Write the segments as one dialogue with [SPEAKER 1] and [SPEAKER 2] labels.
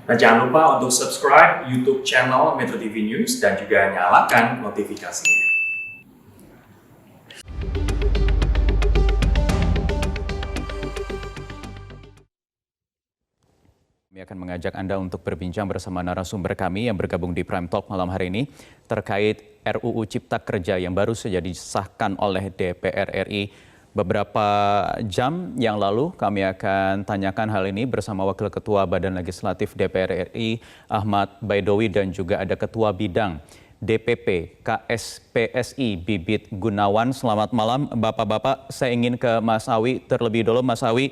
[SPEAKER 1] Dan jangan lupa untuk subscribe YouTube channel Metro TV News dan juga nyalakan notifikasinya.
[SPEAKER 2] Kami akan mengajak Anda untuk berbincang bersama narasumber kami yang bergabung di Prime Talk malam hari ini terkait RUU Cipta Kerja yang baru saja disahkan oleh DPR RI beberapa jam yang lalu. Kami akan tanyakan hal ini bersama Wakil Ketua Badan Legislatif DPR RI Ahmad Baidowi dan juga ada Ketua Bidang DPP KSPSI Bibit Gunawan. Selamat malam Bapak-Bapak. Saya ingin ke Mas Awi terlebih dulu. Mas Awi,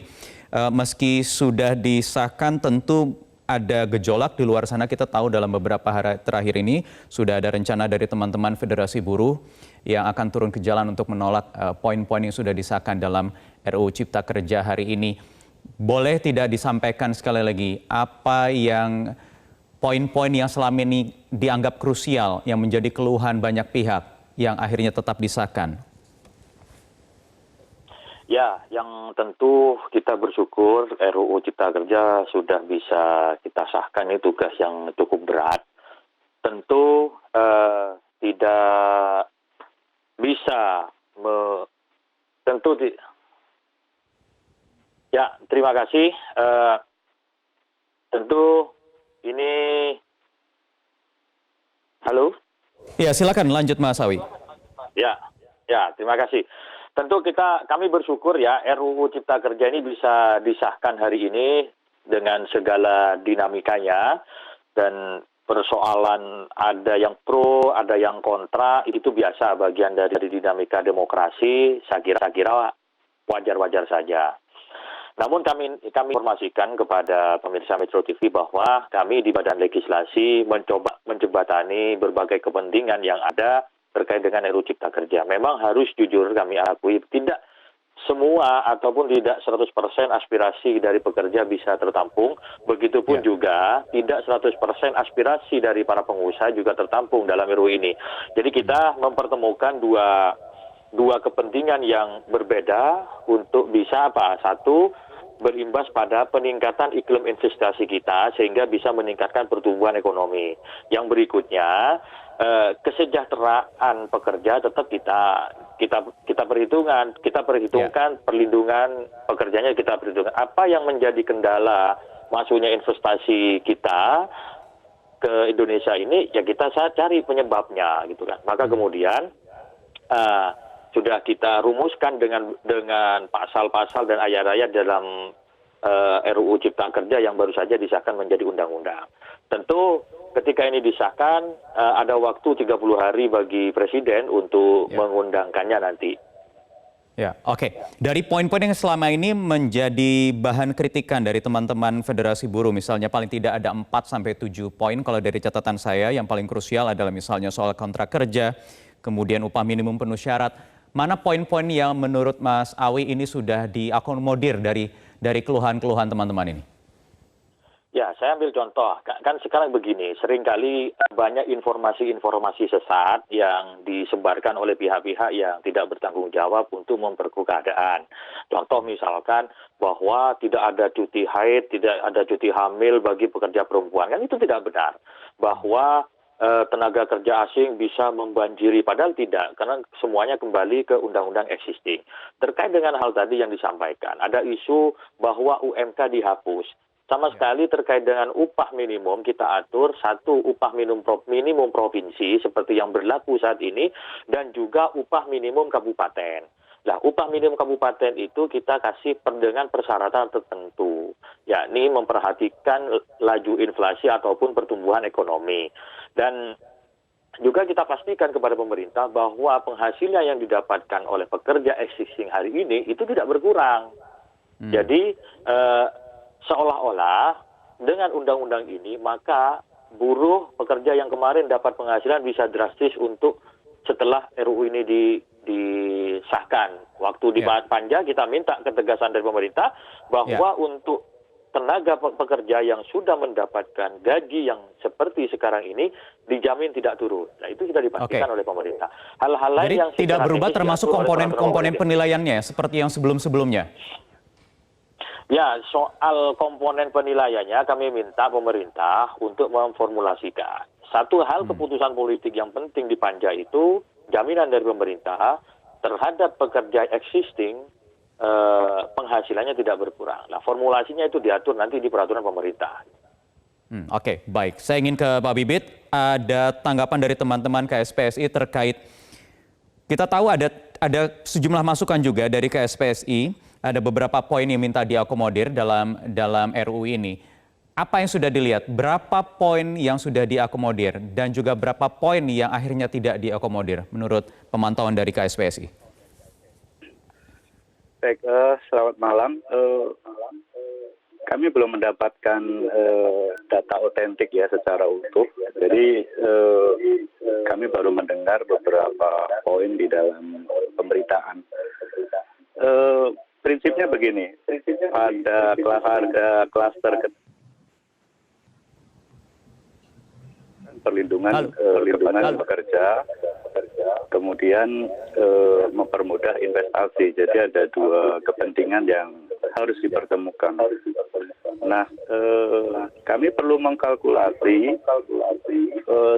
[SPEAKER 2] meski sudah disahkan tentu ada gejolak di luar sana. Kita tahu dalam beberapa hari terakhir ini sudah ada rencana dari teman-teman Federasi Buruh yang akan turun ke jalan untuk menolak poin-poin yang sudah disahkan dalam RUU Cipta Kerja hari ini. Boleh tidak disampaikan sekali lagi apa yang poin-poin yang selama ini dianggap krusial yang menjadi keluhan banyak pihak yang akhirnya tetap disahkan?
[SPEAKER 3] Ya, yang tentu kita bersyukur RUU Cipta Kerja sudah bisa kita sahkan. Ini tugas yang cukup berat. Tentu tidak bisa ya, terima kasih. Tentu ini, halo?
[SPEAKER 2] Ya, silakan lanjut Mas Awi.
[SPEAKER 3] Ya, terima kasih. Tentu kami bersyukur ya RUU Cipta Kerja ini bisa disahkan hari ini dengan segala dinamikanya, dan persoalan ada yang pro, ada yang kontra, itu biasa bagian dari dinamika demokrasi. Saya kira wajar-wajar saja. Namun kami informasikan kepada pemirsa Metro TV bahwa kami di Badan Legislasi mencoba menjembatani berbagai kepentingan yang ada terkait dengan RUU Cipta Kerja. Memang harus jujur kami akui, tidak semua ataupun tidak 100% aspirasi dari pekerja bisa tertampung. Begitupun juga tidak 100% aspirasi dari para pengusaha juga tertampung dalam RUU ini. Jadi kita mempertemukan dua kepentingan yang berbeda untuk bisa satu, berimbas pada peningkatan iklim investasi kita sehingga bisa meningkatkan pertumbuhan ekonomi. Yang berikutnya, kesejahteraan pekerja tetap kita perhitungkan, perlindungan pekerjanya kita perhitungkan. Apa yang menjadi kendala masuknya investasi kita ke Indonesia ini, ya kita cari penyebabnya gitu kan. Maka kemudian sudah kita rumuskan dengan pasal-pasal dan ayat-ayat dalam RUU Cipta Kerja yang baru saja disahkan menjadi undang-undang. Tentu ketika ini disahkan ada waktu 30 hari bagi Presiden untuk mengundangkannya nanti.
[SPEAKER 2] Ya, oke. Dari poin-poin yang selama ini menjadi bahan kritikan dari teman-teman Federasi Buruh, misalnya paling tidak ada 4-7 poin. Kalau dari catatan saya yang paling krusial adalah misalnya soal kontrak kerja, kemudian upah minimum penuh syarat. Mana poin-poin yang menurut Mas Awi ini sudah diakomodir dari keluhan-keluhan teman-teman ini?
[SPEAKER 3] Ya, saya ambil contoh. Kan sekarang begini, seringkali banyak informasi-informasi sesat yang disebarkan oleh pihak-pihak yang tidak bertanggung jawab untuk memperkeruh keadaan. Contoh misalkan bahwa tidak ada cuti haid, tidak ada cuti hamil bagi pekerja perempuan. Kan itu tidak benar. Bahwa tenaga kerja asing bisa membanjiri, padahal tidak, karena semuanya kembali ke undang-undang existing. Terkait dengan hal tadi yang disampaikan, ada isu bahwa UMK dihapus. Sama sekali terkait dengan upah minimum, kita atur satu upah minimum provinsi seperti yang berlaku saat ini, dan juga upah minimum kabupaten. Nah, upah minimum kabupaten itu kita kasih dengan persyaratan tertentu, yakni memperhatikan laju inflasi ataupun pertumbuhan ekonomi. Dan juga kita pastikan kepada pemerintah bahwa penghasilan yang didapatkan oleh pekerja existing hari ini itu tidak berkurang. Jadi seolah-olah dengan undang-undang ini maka buruh pekerja yang kemarin dapat penghasilan bisa drastis untuk setelah RUU ini disahkan. Waktu di Panja kita minta ketegasan dari pemerintah bahwa untuk tenaga pekerja yang sudah mendapatkan gaji yang seperti sekarang ini dijamin tidak turun. Nah, itu sudah dipastikan oleh pemerintah. Hal-hal lain yang
[SPEAKER 2] tidak berubah termasuk komponen-komponen penilaiannya seperti yang sebelum-sebelumnya.
[SPEAKER 3] Ya, soal komponen penilaiannya kami minta pemerintah untuk memformulasikan. Satu hal keputusan politik yang penting di Panja itu jaminan dari pemerintah terhadap pekerja existing penghasilannya tidak berkurang. Nah, formulasinya itu diatur nanti di peraturan pemerintah.
[SPEAKER 2] Oke, baik. Saya ingin ke Pak Bibit. Ada tanggapan dari teman-teman KSPSI terkait, kita tahu ada sejumlah masukan juga dari KSPSI. Ada beberapa poin yang minta diakomodir dalam RUU ini. Apa yang sudah dilihat? Berapa poin yang sudah diakomodir dan juga berapa poin yang akhirnya tidak diakomodir menurut pemantauan dari KSPSI?
[SPEAKER 4] Baik, selamat malam. Kami belum mendapatkan data otentik ya secara utuh. Jadi kami baru mendengar beberapa poin di dalam pemberitaan. Prinsipnya begini, pada klaster perlindungan pekerja, kemudian mempermudah investasi. Jadi ada dua kepentingan yang harus dipertemukan. Nah, kami perlu mengkalkulasi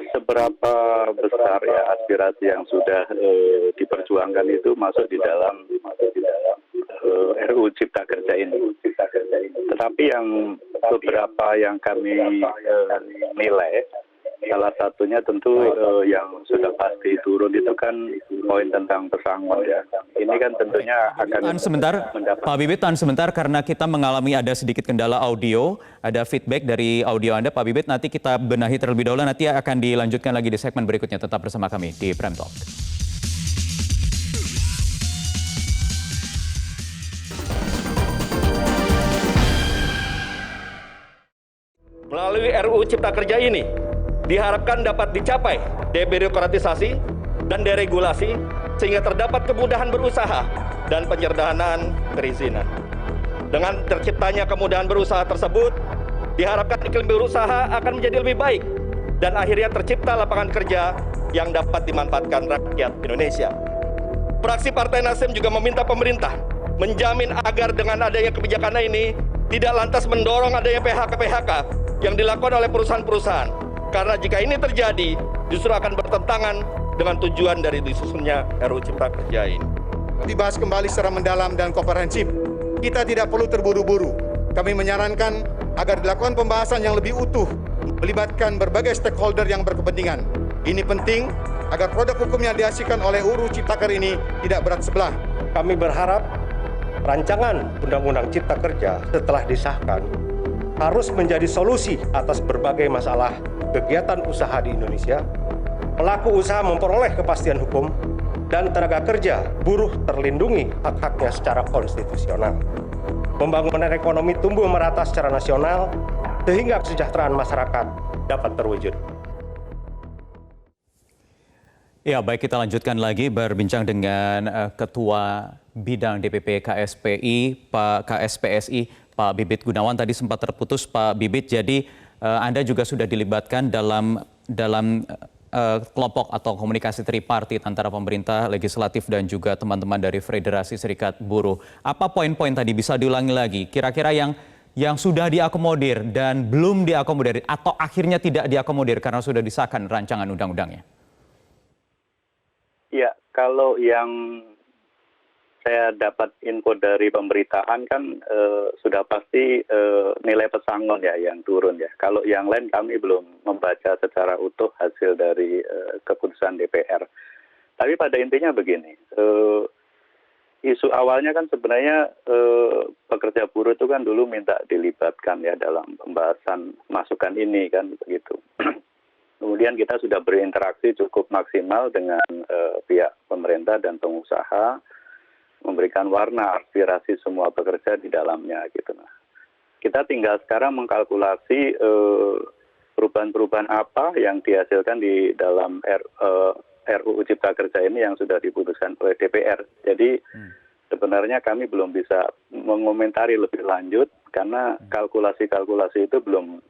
[SPEAKER 4] seberapa besar ya aspirasi yang sudah diperjuangkan itu masuk di dalam RUU Cipta Kerja ini. Tetapi yang beberapa yang kami nilai, salah satunya tentu yang sudah pasti turun itu kan poin tentang pesangon ya. Ini kan tentunya akan
[SPEAKER 2] Pak Bibit, tahan sebentar karena kita mengalami ada sedikit kendala audio, ada feedback dari audio Anda. Pak Bibit, nanti kita benahi terlebih dahulu, nanti akan dilanjutkan lagi di segmen berikutnya. Tetap bersama kami di Prime Talk.
[SPEAKER 5] Melalui RUU Cipta Kerja ini, diharapkan dapat dicapai debirokratisasi dan deregulasi sehingga terdapat kemudahan berusaha dan penyederhanaan perizinan. Dengan terciptanya kemudahan berusaha tersebut, diharapkan iklim berusaha akan menjadi lebih baik dan akhirnya tercipta lapangan kerja yang dapat dimanfaatkan rakyat Indonesia. Fraksi Partai Nasdem juga meminta pemerintah menjamin agar dengan adanya kebijakan ini tidak lantas mendorong adanya PHK-PHK yang dilakukan oleh perusahaan-perusahaan. Karena jika ini terjadi, justru akan bertentangan dengan tujuan dari disusunnya RUU Cipta Kerja ini.
[SPEAKER 6] Dibahas kembali secara mendalam dan komprehensif. Kita tidak perlu terburu-buru. Kami menyarankan agar dilakukan pembahasan yang lebih utuh, melibatkan berbagai stakeholder yang berkepentingan. Ini penting agar produk hukum yang dihasilkan oleh RUU Cipta Kerja ini tidak berat sebelah.
[SPEAKER 5] Kami berharap rancangan Undang-Undang Cipta Kerja setelah disahkan harus menjadi solusi atas berbagai masalah kegiatan usaha di Indonesia, pelaku usaha memperoleh kepastian hukum, dan tenaga kerja buruh terlindungi hak-haknya secara konstitusional. Pembangunan ekonomi tumbuh merata secara nasional, sehingga kesejahteraan masyarakat dapat terwujud.
[SPEAKER 2] Ya, baik, kita lanjutkan lagi berbincang dengan Ketua Bidang DPP KSPI, KSPSI, Pak Bibit Gunawan. Tadi sempat terputus Pak Bibit, jadi Anda juga sudah dilibatkan dalam kelompok atau komunikasi tripartit antara pemerintah, legislatif dan juga teman-teman dari Federasi Serikat Buruh. Apa poin-poin tadi, bisa diulangi lagi? Kira-kira yang sudah diakomodir dan belum diakomodir atau akhirnya tidak diakomodir karena sudah disahkan rancangan undang-undangnya?
[SPEAKER 4] Ya, kalau yang saya dapat info dari pemberitaan kan sudah pasti nilai pesangon ya yang turun ya. Kalau yang lain kami belum membaca secara utuh hasil dari keputusan DPR. Tapi pada intinya begini, isu awalnya kan sebenarnya pekerja buruh itu kan dulu minta dilibatkan ya dalam pembahasan masukan ini kan begitu. Kemudian kita sudah berinteraksi cukup maksimal dengan pihak pemerintah dan pengusaha, memberikan warna aspirasi semua pekerja di dalamnya gitu. Nah, kita tinggal sekarang mengkalkulasi perubahan-perubahan apa yang dihasilkan di dalam RUU Cipta Kerja ini yang sudah diputuskan oleh DPR. Jadi sebenarnya kami belum bisa mengomentari lebih lanjut karena kalkulasi-kalkulasi itu belum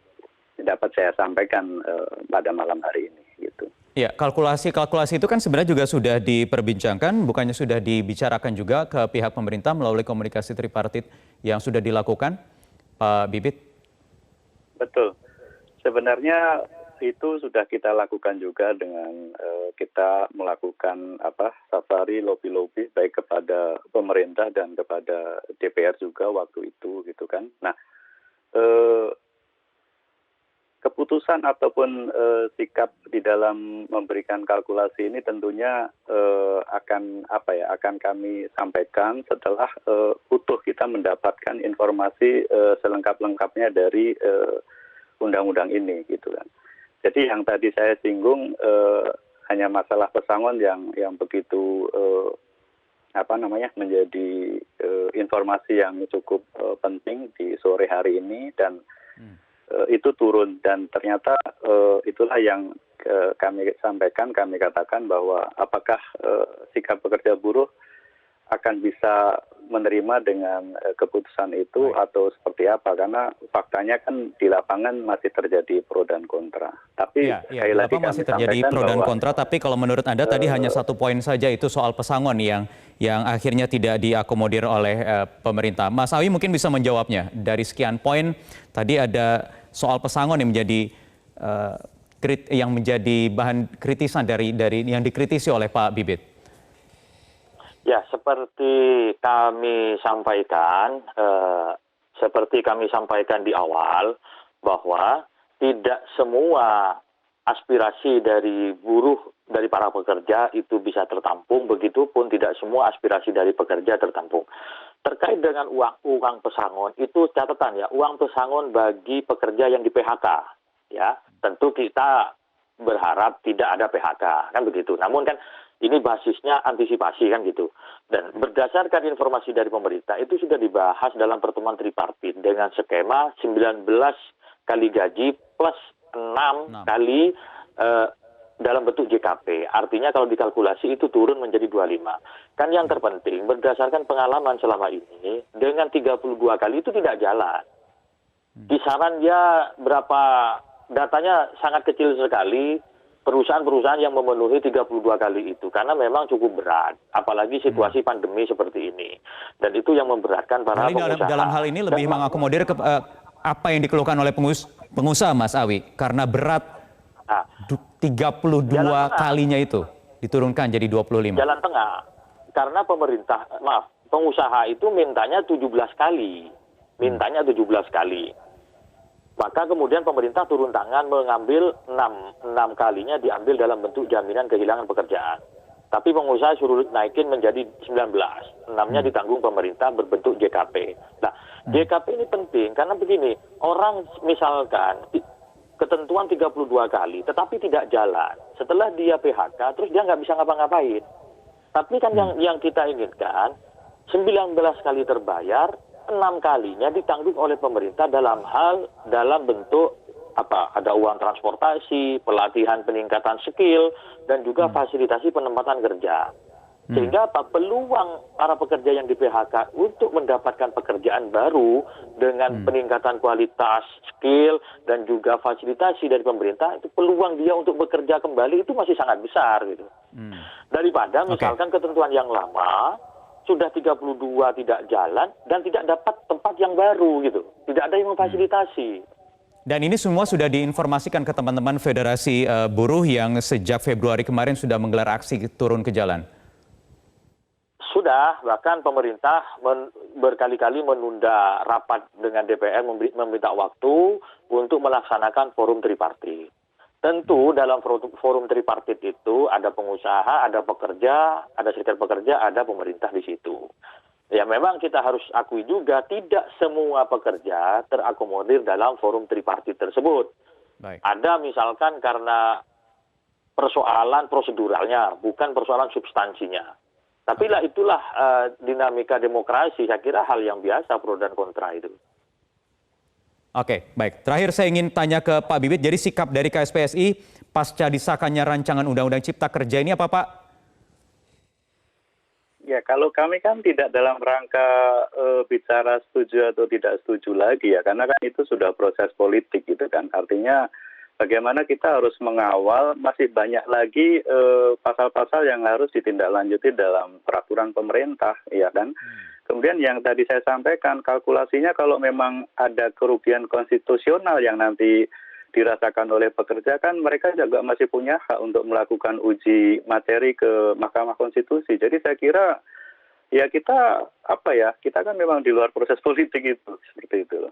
[SPEAKER 4] dapat saya sampaikan pada malam hari ini gitu.
[SPEAKER 2] Ya, kalkulasi itu kan sebenarnya juga sudah diperbincangkan, bukannya sudah dibicarakan juga ke pihak pemerintah melalui komunikasi tripartit yang sudah dilakukan, Pak Bibit?
[SPEAKER 4] Betul. Sebenarnya itu sudah kita lakukan juga dengan kita melakukan safari lobby-lobby baik kepada pemerintah dan kepada DPR juga waktu itu gitu kan. Nah, keputusan ataupun sikap di dalam memberikan kalkulasi ini tentunya akan kami sampaikan setelah utuh kita mendapatkan informasi selengkap-lengkapnya dari undang-undang ini gitu kan. Jadi yang tadi saya singgung hanya masalah pesangon yang begitu menjadi informasi yang cukup penting di sore hari ini dan itu turun dan ternyata itulah yang kami sampaikan, kami katakan bahwa apakah sikap pekerja buruh akan bisa menerima dengan keputusan itu atau seperti apa, karena faktanya kan di lapangan masih terjadi pro dan kontra. Tapi sekali lagi kami
[SPEAKER 2] masih terjadi pro dan kontra, tapi kalau menurut Anda tadi hanya satu poin saja, itu soal pesangon yang akhirnya tidak diakomodir oleh pemerintah. Mas Awi mungkin bisa menjawabnya. Dari sekian poin tadi ada soal pesangon yang menjadi bahan kritisan dari yang dikritisi oleh Pak Bibit.
[SPEAKER 3] Ya, seperti kami sampaikan di awal bahwa tidak semua aspirasi dari buruh, dari para pekerja itu bisa tertampung, begitupun tidak semua aspirasi dari pekerja tertampung. Terkait dengan uang pesangon, itu catatan ya, uang pesangon bagi pekerja yang di PHK, ya tentu kita berharap tidak ada PHK, kan begitu. Namun kan ini basisnya antisipasi kan gitu. Dan berdasarkan informasi dari pemerintah itu sudah dibahas dalam pertemuan tripartit dengan skema 19 kali gaji plus 6 kali dalam bentuk JKP. Artinya kalau dikalkulasi itu turun menjadi 25. Kan yang terpenting berdasarkan pengalaman selama ini dengan 32 kali itu tidak jalan. Kisaran dia berapa, datanya sangat kecil sekali perusahaan-perusahaan yang memenuhi 32 kali itu, karena memang cukup berat, apalagi situasi pandemi seperti ini, dan itu yang memberatkan para pengusaha.
[SPEAKER 2] Dalam hal ini lebih mengakomodir apa yang dikeluhkan oleh pengusaha, Mas Awi, karena berat 32 kalinya itu diturunkan jadi 25.
[SPEAKER 3] Jalan tengah, karena pengusaha itu mintanya 17 kali, Maka kemudian pemerintah turun tangan mengambil 6 kalinya diambil dalam bentuk jaminan kehilangan pekerjaan. Tapi pengusaha suruh naikin menjadi 19. 6-nya ditanggung pemerintah berbentuk JKP. Nah, JKP ini penting karena begini, orang misalkan ketentuan 32 kali tetapi tidak jalan. Setelah dia PHK terus dia nggak bisa ngapa-ngapain. Tapi kan yang kita inginkan 19 kali terbayar, 6 kalinya ditanggung oleh pemerintah dalam bentuk ada uang transportasi, pelatihan peningkatan skill, dan juga fasilitasi penempatan kerja. Sehingga peluang para pekerja yang di PHK untuk mendapatkan pekerjaan baru dengan peningkatan kualitas skill dan juga fasilitasi dari pemerintah, itu peluang dia untuk bekerja kembali itu masih sangat besar gitu. Daripada misalkan ketentuan yang lama sudah 32 tidak jalan dan tidak dapat tempat yang baru gitu. Tidak ada yang memfasilitasi.
[SPEAKER 2] Dan ini semua sudah diinformasikan ke teman-teman Federasi Buruh yang sejak Februari kemarin sudah menggelar aksi turun ke jalan.
[SPEAKER 3] Sudah, bahkan pemerintah berkali-kali menunda rapat dengan DPR meminta waktu untuk melaksanakan forum tripartit. Tentu dalam forum tripartit itu ada pengusaha, ada pekerja, ada serikat pekerja, ada pemerintah di situ. Ya memang kita harus akui juga tidak semua pekerja terakomodir dalam forum tripartit tersebut.
[SPEAKER 2] Baik.
[SPEAKER 3] Ada misalkan karena persoalan proseduralnya, bukan persoalan substansinya. Tapi itulah dinamika demokrasi, saya kira hal yang biasa pro dan kontra itu.
[SPEAKER 2] Oke, baik. Terakhir saya ingin tanya ke Pak Bibit, jadi sikap dari KSPSI pasca disahkannya rancangan Undang-Undang Cipta Kerja ini apa, Pak?
[SPEAKER 4] Ya, kalau kami kan tidak dalam rangka bicara setuju atau tidak setuju lagi ya, karena kan itu sudah proses politik gitu kan. Artinya bagaimana kita harus mengawal, masih banyak lagi pasal-pasal yang harus ditindaklanjuti dalam peraturan pemerintah, ya kan. Kemudian yang tadi saya sampaikan, kalkulasinya kalau memang ada kerugian konstitusional yang nanti dirasakan oleh pekerja, kan mereka juga masih punya hak untuk melakukan uji materi ke Mahkamah Konstitusi. Jadi saya kira ya kita kita kan memang di luar proses politik itu, seperti itu.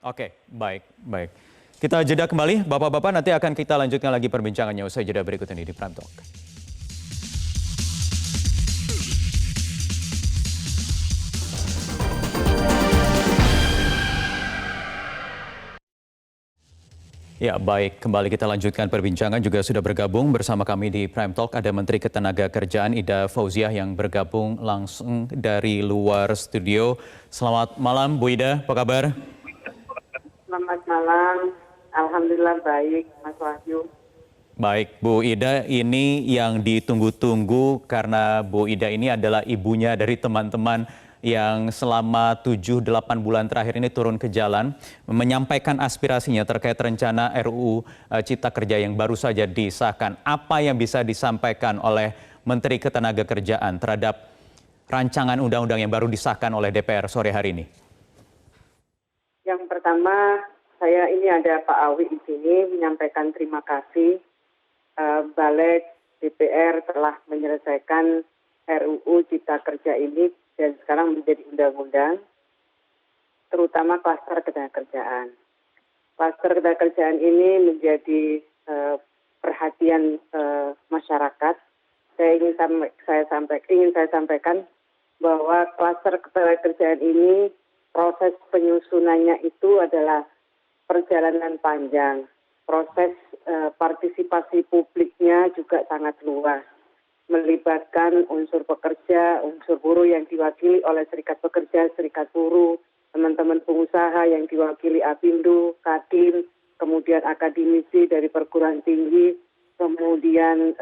[SPEAKER 2] Oke, baik, baik. Kita jeda kembali, Bapak-Bapak, nanti akan kita lanjutkan lagi perbincangannya usai jeda berikut ini di Prime Talk. Ya, baik. Kembali kita lanjutkan perbincangan. Juga sudah bergabung bersama kami di Prime Talk. Ada Menteri Ketenagakerjaan Ida Fauziah yang bergabung langsung dari luar studio. Selamat malam, Bu Ida. Apa kabar?
[SPEAKER 7] Selamat malam. Alhamdulillah baik, Mas Wahyu.
[SPEAKER 2] Baik, Bu Ida, ini yang ditunggu-tunggu karena Bu Ida ini adalah ibunya dari teman-teman yang selama 7-8 bulan terakhir ini turun ke jalan menyampaikan aspirasinya terkait rencana RUU Cipta Kerja yang baru saja disahkan. Apa yang bisa disampaikan oleh Menteri Ketenagakerjaan terhadap rancangan undang-undang yang baru disahkan oleh DPR sore hari ini?
[SPEAKER 7] Yang pertama, saya ini ada Pak Awi di sini menyampaikan terima kasih. Balik DPR telah menyelesaikan RUU Cipta Kerja ini dan sekarang menjadi undang-undang, terutama klaster ketenagakerjaan. Klaster ketenagakerjaan ini menjadi perhatian masyarakat. Ingin saya sampaikan bahwa klaster ketenagakerjaan ini proses penyusunannya itu adalah perjalanan panjang. Proses partisipasi publiknya juga sangat luas, melibatkan unsur pekerja, unsur buruh yang diwakili oleh serikat pekerja, serikat buruh, teman-teman pengusaha yang diwakili Apindo, Kadin, kemudian akademisi dari perguruan tinggi, kemudian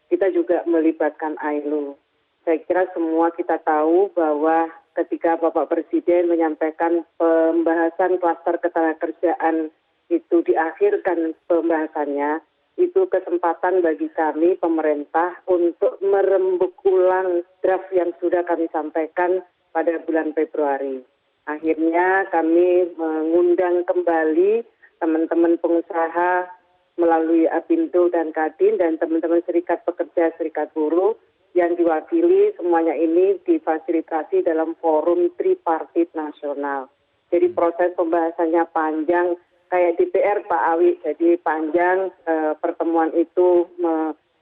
[SPEAKER 7] kita juga melibatkan ILO. Saya kira semua kita tahu bahwa ketika Bapak Presiden menyampaikan pembahasan klaster ketenagakerjaan itu diakhirkan pembahasannya, itu kesempatan bagi kami pemerintah untuk merembuk ulang draft yang sudah kami sampaikan pada bulan Februari. Akhirnya kami mengundang kembali teman-teman pengusaha melalui Apindo dan Kadin dan teman-teman serikat pekerja, serikat buruh yang diwakili, semuanya ini difasilitasi dalam forum tripartit nasional. Jadi proses pembahasannya panjang, kayak DPR Pak Awi, jadi panjang pertemuan itu.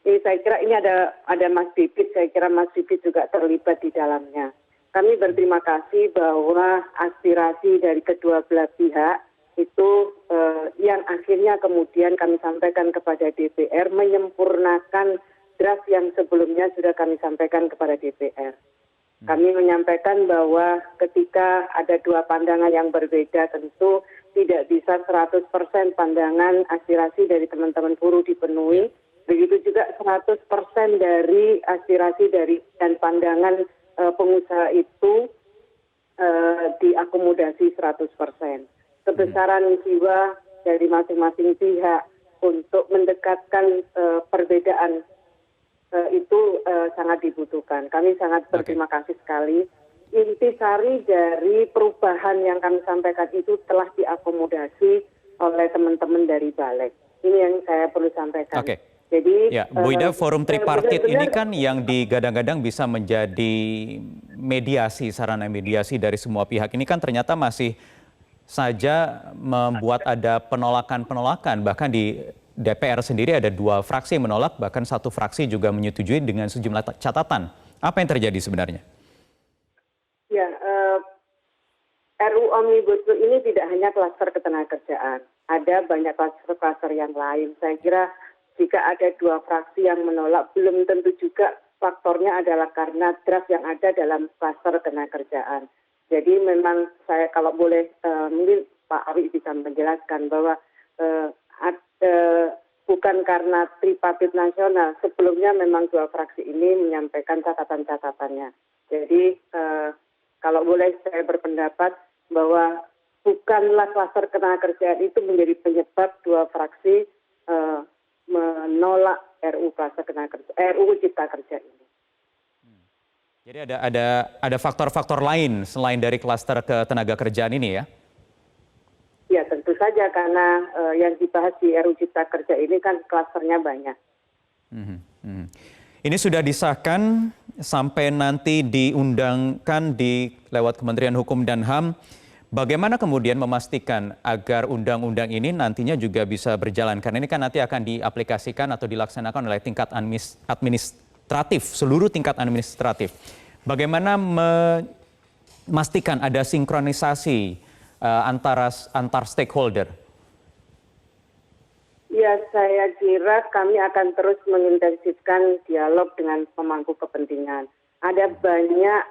[SPEAKER 7] Ini saya kira ini ada Mas Bibit, saya kira Mas Bibit juga terlibat di dalamnya. Kami berterima kasih bahwa aspirasi dari kedua belah pihak itu yang akhirnya kemudian kami sampaikan kepada DPR menyempurnakan draft yang sebelumnya sudah kami sampaikan kepada DPR. Kami menyampaikan bahwa ketika ada dua pandangan yang berbeda tentu tidak bisa 100% pandangan aspirasi dari teman-teman buruh dipenuhi. Begitu juga 100% dari aspirasi dari dan pandangan pengusaha itu diakomodasi 100%. Kebesaran jiwa dari masing-masing pihak untuk mendekatkan perbedaan itu sangat dibutuhkan. Kami sangat berterima kasih sekali. Intisari dari perubahan yang kami sampaikan itu telah diakomodasi oleh teman-teman dari Balik. Ini yang saya perlu sampaikan.
[SPEAKER 2] Oke.
[SPEAKER 7] Jadi,
[SPEAKER 2] ya, Bu Ida, forum tripartit ini kan yang digadang-gadang bisa menjadi mediasi, sarana mediasi dari semua pihak. Ini kan ternyata masih saja membuat ada penolakan-penolakan. Bahkan di DPR sendiri ada 2 fraksi yang menolak, bahkan 1 fraksi juga menyetujui dengan sejumlah catatan. Apa yang terjadi sebenarnya?
[SPEAKER 7] Ya, RUU Omnibus Law ini tidak hanya klaster ketenagakerjaan. Ada banyak klaster-klaster yang lain. Saya kira jika ada 2 fraksi yang menolak, belum tentu juga faktornya adalah karena draft yang ada dalam klaster ketenagakerjaan. Jadi memang saya kalau boleh mungkin Pak Awi bisa menjelaskan bahwa bukan karena tripartit nasional. Sebelumnya memang 2 fraksi ini menyampaikan catatan-catatannya. Jadi kalau boleh saya berpendapat bahwa bukanlah klaster ketenagakerjaan itu menjadi penyebab 2 fraksi menolak RUU Cipta Kerja ini.
[SPEAKER 2] Jadi ada faktor-faktor lain selain dari klaster ketenagakerjaan ini ya?
[SPEAKER 7] Ya tentu saja karena yang dibahas di RUU Cipta Kerja ini kan klasternya banyak.
[SPEAKER 2] Ini sudah disahkan sampai nanti diundangkan lewat Kementerian Hukum dan HAM. Bagaimana kemudian memastikan agar undang-undang ini nantinya juga bisa berjalan? Karena ini kan nanti akan diaplikasikan atau dilaksanakan oleh tingkat administratif, seluruh tingkat administratif. Bagaimana memastikan ada sinkronisasi antar stakeholder?
[SPEAKER 7] Ya, saya kira kami akan terus mengintensifkan dialog dengan pemangku kepentingan. Ada banyak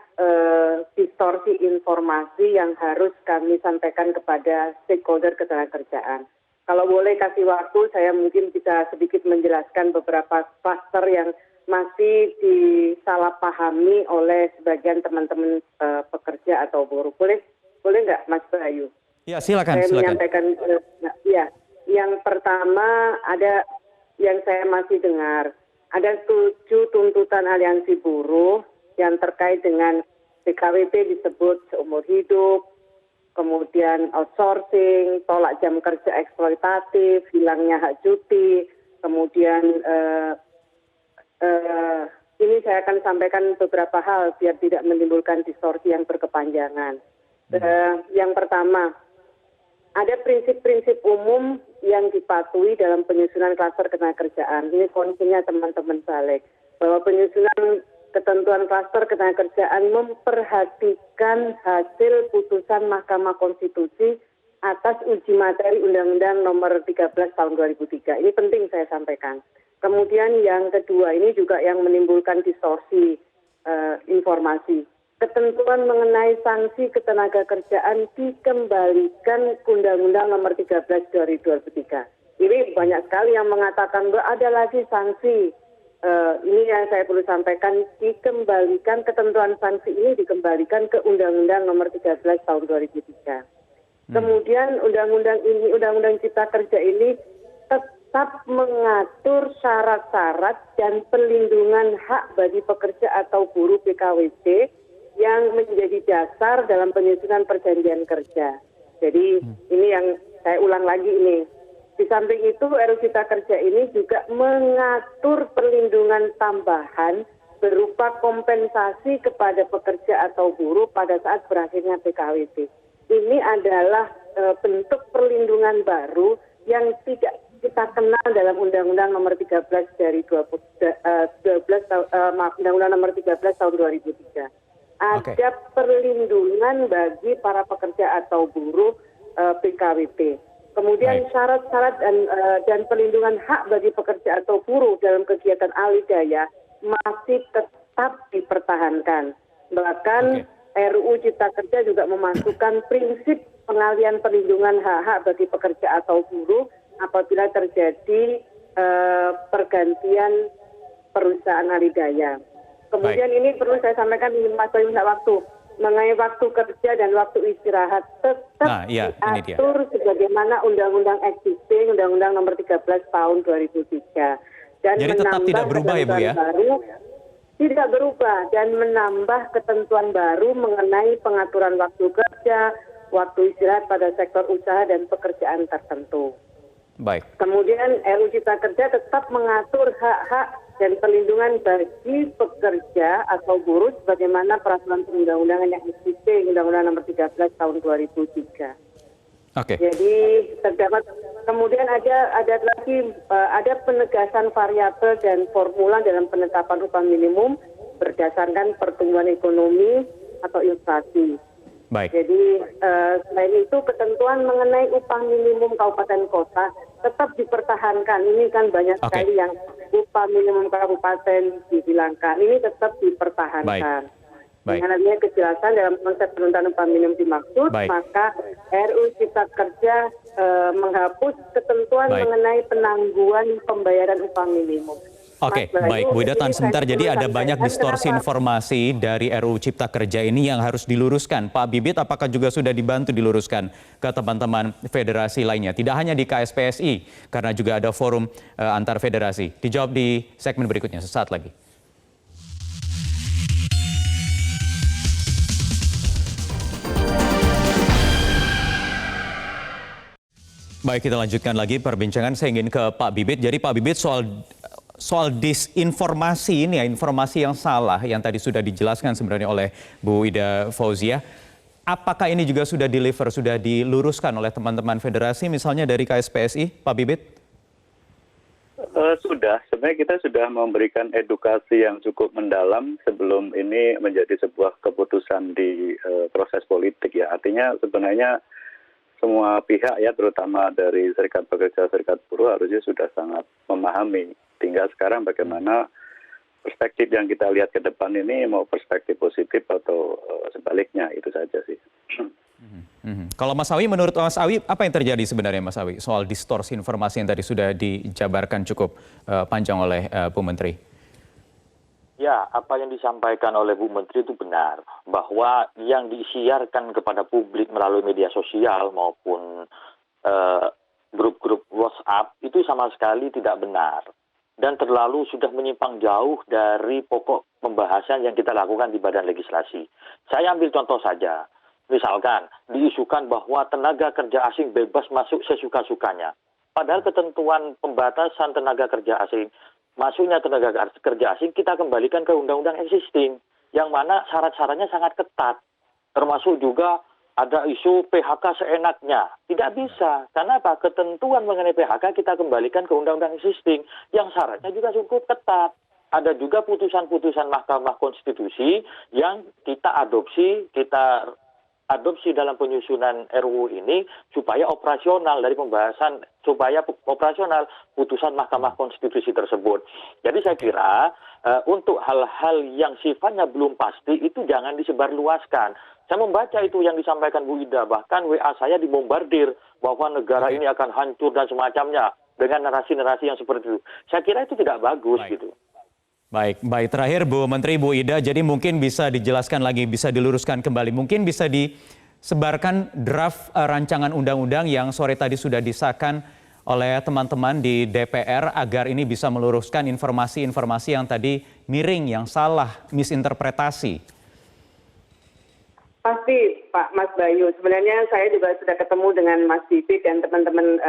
[SPEAKER 7] distorsi informasi yang harus kami sampaikan kepada stakeholder ketenagakerjaan. Kalau boleh kasih waktu, saya mungkin bisa sedikit menjelaskan beberapa kluster yang masih disalahpahami oleh sebagian teman-teman pekerja atau buruh. Boleh nggak, Mas Bayu?
[SPEAKER 2] Ya, silakan.
[SPEAKER 7] Saya menyampaikan, ya. Yang pertama ada yang saya masih dengar, ada 7 tuntutan aliansi buruh yang terkait dengan PKWT disebut seumur hidup, kemudian outsourcing, tolak jam kerja eksploitatif, hilangnya hak cuti, kemudian ini saya akan sampaikan beberapa hal biar tidak menimbulkan distorsi yang berkepanjangan. Yang pertama, ada prinsip-prinsip umum yang dipatuhi dalam penyusunan klaster ketenagakerjaan. Ini konsepnya teman-teman balik. Bahwa penyusunan ketentuan klaster ketenagakerjaan memperhatikan hasil putusan Mahkamah Konstitusi atas uji materi Undang-Undang Nomor 13 Tahun 2003. Ini penting saya sampaikan. Kemudian yang kedua, ini juga yang menimbulkan distorsi informasi. Ketentuan mengenai sanksi ketenagakerjaan dikembalikan ke Undang-Undang Nomor 13 2023. Ini banyak sekali yang mengatakan bahwa ada lagi sanksi. Ini yang saya perlu sampaikan, dikembalikan ketentuan sanksi ini dikembalikan ke Undang-Undang Nomor 13 Tahun 2003. Kemudian Undang-Undang Cipta Kerja ini tetap mengatur syarat-syarat dan perlindungan hak bagi pekerja atau buruh PKWT yang menjadi dasar dalam penyusunan perjanjian kerja. Jadi ini yang saya ulang lagi ini. Di samping itu RUU Cipta Kerja ini juga mengatur perlindungan tambahan berupa kompensasi kepada pekerja atau buruh pada saat berakhirnya PKWT. Ini adalah bentuk perlindungan baru yang tidak kita kenal dalam Undang-Undang Nomor 13 dari Undang-Undang Nomor 13 Tahun 2003. Ada perlindungan bagi para pekerja atau buruh PKWT. Kemudian syarat-syarat dan perlindungan hak bagi pekerja atau buruh dalam kegiatan alih daya masih tetap dipertahankan. Bahkan RUU Cipta Kerja juga memasukkan prinsip pengalian perlindungan hak-hak bagi pekerja atau buruh apabila terjadi pergantian perusahaan alih daya. Kemudian ini perlu saya sampaikan Mas Bayu waktu mengenai waktu kerja dan waktu istirahat tetap diatur sebagaimana undang-undang existing Undang-Undang Nomor 13 Tahun 2003 dan
[SPEAKER 2] jadi tetap tidak berubah ya Bu ya?
[SPEAKER 7] Tidak berubah dan menambah ketentuan baru mengenai pengaturan waktu kerja, waktu istirahat pada sektor usaha dan pekerjaan tertentu.
[SPEAKER 2] Baik.
[SPEAKER 7] Kemudian RUU Cipta Kerja tetap mengatur hak-hak dan perlindungan bagi pekerja atau buruh sebagaimana peraturan perundang-undangan yang existing Undang-Undang Nomor 13 Tahun 2003. Jadi terdapat kemudian ada penegasan variabel dan formula dalam penetapan upah minimum berdasarkan pertumbuhan ekonomi atau inflasi. Jadi selain itu ketentuan mengenai upah minimum kabupaten kota tetap dipertahankan. Ini kan banyak sekali yang upah minimum kabupaten dihilangkan. Ini tetap dipertahankan. Dengan adanya kejelasan dalam konsep penentuan upah minimum dimaksud, maka RUU Cipta Kerja menghapus ketentuan mengenai penangguhan pembayaran upah minimum.
[SPEAKER 2] Baik Bu Ida, tahan sebentar. Jadi ada banyak distorsi informasi dari RUU Cipta Kerja ini yang harus diluruskan. Pak Bibit, apakah juga sudah dibantu diluruskan ke teman-teman federasi lainnya? Tidak hanya di KSPSI, karena juga ada forum antar federasi. Dijawab di segmen berikutnya, sesaat lagi. Baik, kita lanjutkan lagi perbincangan. Saya ingin ke Pak Bibit. Jadi Pak Bibit, soal disinformasi ini ya, informasi yang salah yang tadi sudah dijelaskan sebenarnya oleh Bu Ida Fauzia. Apakah ini juga sudah sudah diluruskan oleh teman-teman federasi misalnya dari KSPSI, Pak Bibit?
[SPEAKER 4] Sudah, sebenarnya kita sudah memberikan edukasi yang cukup mendalam sebelum ini menjadi sebuah keputusan di proses politik ya. Artinya sebenarnya semua pihak ya, terutama dari serikat pekerja, serikat buruh harusnya sudah sangat memahami. Tinggal sekarang bagaimana perspektif yang kita lihat ke depan ini mau perspektif positif atau sebaliknya, itu saja sih.
[SPEAKER 2] Kalau Mas Awi, menurut Mas Awi apa yang terjadi sebenarnya Mas Awi soal distorsi informasi yang tadi sudah dijabarkan cukup panjang oleh Bu Menteri?
[SPEAKER 3] Ya, apa yang disampaikan oleh Bu Menteri itu benar, bahwa yang disiarkan kepada publik melalui media sosial maupun grup-grup WhatsApp itu sama sekali tidak benar dan terlalu sudah menyimpang jauh dari pokok pembahasan yang kita lakukan di Badan Legislasi. Saya ambil contoh saja. Misalkan diisukan bahwa tenaga kerja asing bebas masuk sesuka-sukanya. Padahal ketentuan pembatasan tenaga kerja asing, masuknya tenaga kerja asing kita kembalikan ke undang-undang existing, yang mana syarat-syaratnya sangat ketat. Termasuk juga ada isu PHK seenaknya. Tidak bisa. Karena apa? Ketentuan mengenai PHK kita kembalikan ke undang-undang existing, yang syaratnya juga cukup ketat. Ada juga putusan-putusan Mahkamah Konstitusi yang kita adopsi dalam penyusunan RUU ini supaya operasional dari pembahasan, supaya operasional putusan Mahkamah Konstitusi tersebut. Jadi saya kira untuk hal-hal yang sifatnya belum pasti itu jangan disebarluaskan. Saya membaca itu yang disampaikan Bu Ida, bahkan WA saya dibombardir bahwa negara ini akan hancur dan semacamnya dengan narasi-narasi yang seperti itu. Saya kira itu tidak bagus gitu.
[SPEAKER 2] Baik. Terakhir Bu Menteri, Bu Ida, jadi mungkin bisa dijelaskan lagi, bisa diluruskan kembali. Mungkin bisa disebarkan draft rancangan undang-undang yang sore tadi sudah disahkan oleh teman-teman di DPR agar ini bisa meluruskan informasi-informasi yang tadi miring, yang salah, misinterpretasi.
[SPEAKER 7] Pasti Pak Mas Bayu, sebenarnya saya juga sudah ketemu dengan Mas Bibit dan teman-teman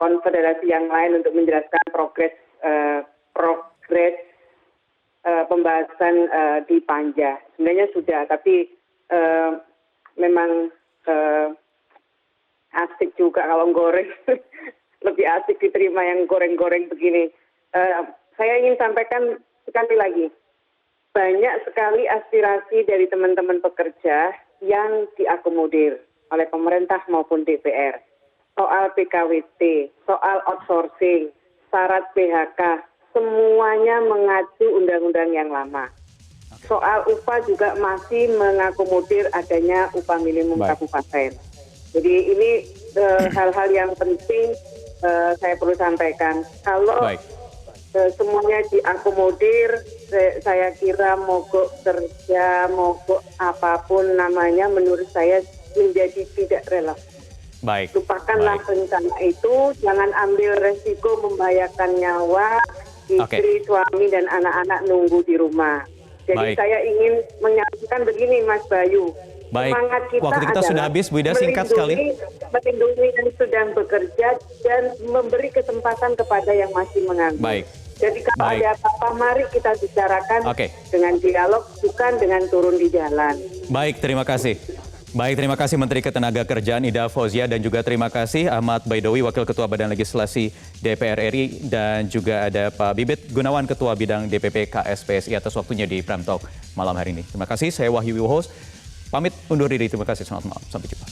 [SPEAKER 7] konfederasi yang lain untuk menjelaskan progres pembahasan di Panja. Sebenarnya sudah, tapi memang asik juga kalau goreng. Lebih asik diterima yang goreng-goreng begini. Saya ingin sampaikan sekali lagi, banyak sekali aspirasi dari teman-teman pekerja yang diakomodir oleh pemerintah maupun DPR. Soal PKWT, soal outsourcing, syarat PHK, semuanya mengacu undang-undang yang lama. Soal upah juga masih mengakomodir adanya upah minimum kabupaten. Jadi ini hal-hal yang penting saya perlu sampaikan. Kalau semuanya diakomodir, saya kira mogok kerja, mogok apapun namanya, menurut saya menjadi tidak relevan. Lupakanlah rencana itu, jangan ambil resiko membahayakan nyawa istri, suami, dan anak-anak nunggu di rumah. Jadi saya ingin menyampaikan begini Mas Bayu. Semangat kita
[SPEAKER 2] waktu kita sudah habis, Bu Ida, singkat sekali.
[SPEAKER 7] Melindungi yang sedang bekerja dan memberi kesempatan kepada yang masih menganggur. Jadi kalau ada apa-apa, mari kita bicarakan dengan dialog, bukan dengan turun di jalan.
[SPEAKER 2] Terima kasih. Terima kasih Menteri Ketenagakerjaan Ida Fauzia, dan juga terima kasih Ahmad Baidowi, Wakil Ketua Badan Legislasi DPR RI, dan juga ada Pak Bibit Gunawan, Ketua Bidang DPP KSPSI, atas waktunya di Prime Talk malam hari ini. Terima kasih, saya Wahyu Wiwohos, pamit undur diri. Terima kasih, selamat malam, sampai jumpa.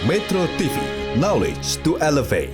[SPEAKER 8] Metro TV, knowledge to elevate.